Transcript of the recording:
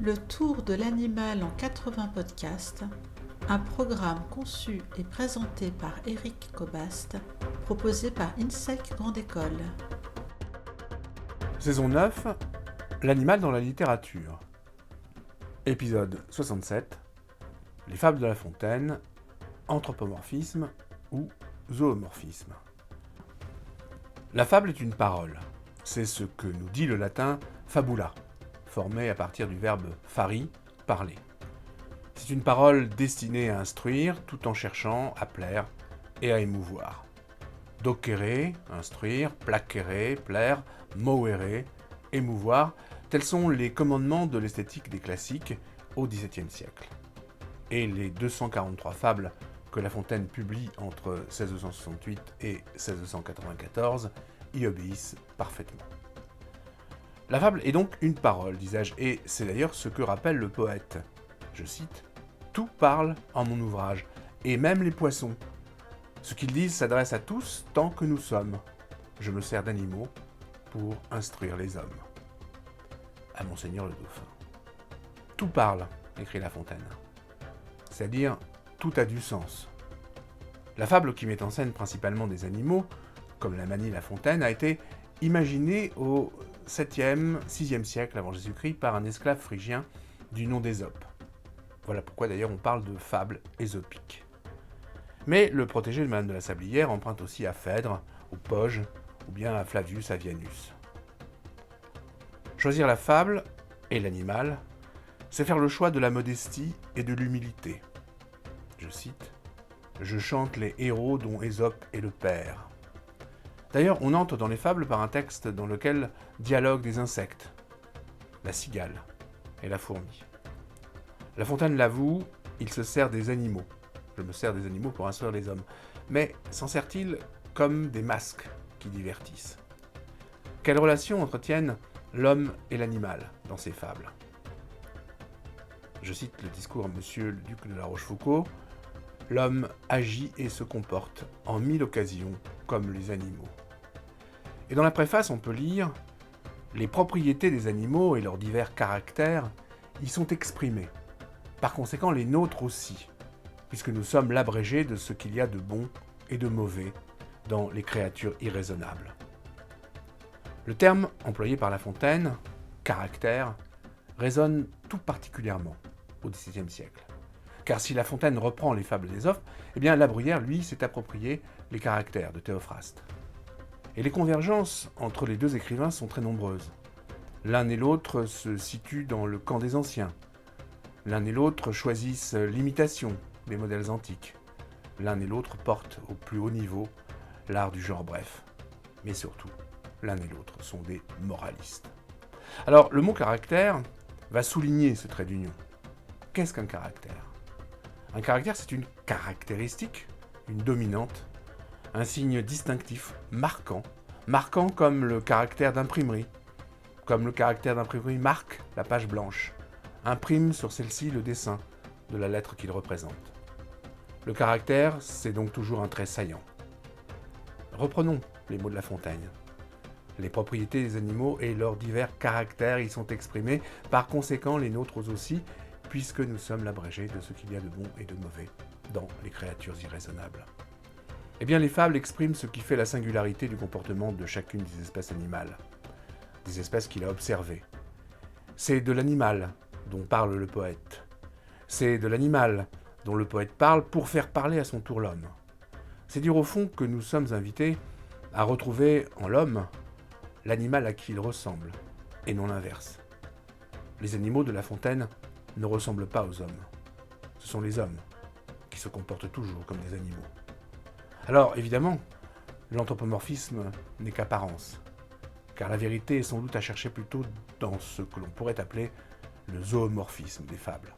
Le tour de l'animal en 80 podcasts, un programme conçu et présenté par Éric Cobast, proposé par INSEC Grande École. Saison 9, l'animal dans la littérature. Épisode 67, les fables de La Fontaine, anthropomorphisme ou zoomorphisme. La fable est une parole. C'est ce que nous dit le latin fabula, formé à partir du verbe fari, parler. C'est une parole destinée à instruire tout en cherchant à plaire et à émouvoir. Docere, instruire, placere, plaire, movere, émouvoir, tels sont les commandements de l'esthétique des classiques au XVIIe siècle. Et les 243 fables que La Fontaine publie entre 1668 et 1694 y obéissent parfaitement. La fable est donc une parole, disais-je, et c'est d'ailleurs ce que rappelle le poète. Je cite « Tout parle en mon ouvrage, et même les poissons. Ce qu'ils disent s'adresse à tous tant que nous sommes. Je me sers d'animaux pour instruire les hommes. » À Monseigneur le Dauphin. Tout parle, écrit La Fontaine. C'est-à-dire, tout a du sens. La fable qui met en scène principalement des animaux, comme la manie La Fontaine, a été imaginée au 7e, 6e siècle avant Jésus-Christ par un esclave phrygien du nom d'Ésope. Voilà pourquoi d'ailleurs on parle de fable ésopique. Mais le protégé de Madame de la Sablière emprunte aussi à Phèdre, au Poge, ou bien à Flavius Avianus. Choisir la fable et l'animal, c'est faire le choix de la modestie et de l'humilité. Je cite « Je chante les héros dont Ésope est le père ». D'ailleurs, on entre dans les fables par un texte dans lequel dialoguent des insectes, la cigale et la fourmi. La Fontaine l'avoue, il se sert des animaux. Je me sers des animaux pour instruire les hommes. Mais s'en sert-il comme des masques qui divertissent ? Quelle relation entretiennent l'homme et l'animal dans ces fables ? Je cite le discours de Monsieur le duc de La Rochefoucauld. « L'homme agit et se comporte en 1000 occasions comme les animaux. » Et dans la préface, on peut lire « Les propriétés des animaux et leurs divers caractères y sont exprimés. Par conséquent, les nôtres aussi, puisque nous sommes l'abrégé de ce qu'il y a de bon et de mauvais dans les créatures irraisonnables. » Le terme employé par La Fontaine, « caractère », résonne tout particulièrement au XVIIe siècle. Car si La Fontaine reprend les fables d'Ésope, eh bien La Bruyère, lui, s'est approprié les caractères de Théophraste. Et les convergences entre les deux écrivains sont très nombreuses. L'un et l'autre se situent dans le camp des anciens. L'un et l'autre choisissent l'imitation des modèles antiques. L'un et l'autre portent au plus haut niveau l'art du genre bref. Mais surtout, l'un et l'autre sont des moralistes. Alors, le mot caractère va souligner ce trait d'union. Qu'est-ce qu'un caractère ? Un caractère, c'est une caractéristique, une dominante, un signe distinctif, marquant comme le caractère d'imprimerie. Comme le caractère d'imprimerie marque la page blanche, imprime sur celle-ci le dessin de la lettre qu'il représente. Le caractère, c'est donc toujours un trait saillant. Reprenons les mots de La Fontaine. Les propriétés des animaux et leurs divers caractères y sont exprimés, par conséquent les nôtres aussi, puisque nous sommes l'abrégé de ce qu'il y a de bon et de mauvais dans les créatures irraisonnables. Eh bien, les fables expriment ce qui fait la singularité du comportement de chacune des espèces animales, des espèces qu'il a observées. C'est de l'animal dont parle le poète. C'est de l'animal dont le poète parle pour faire parler à son tour l'homme. C'est dire au fond que nous sommes invités à retrouver en l'homme l'animal à qui il ressemble, et non l'inverse. Les animaux de La Fontaine ne ressemblent pas aux hommes. Ce sont les hommes qui se comportent toujours comme des animaux. Alors, évidemment, l'anthropomorphisme n'est qu'apparence, car la vérité est sans doute à chercher plutôt dans ce que l'on pourrait appeler le zoomorphisme des fables.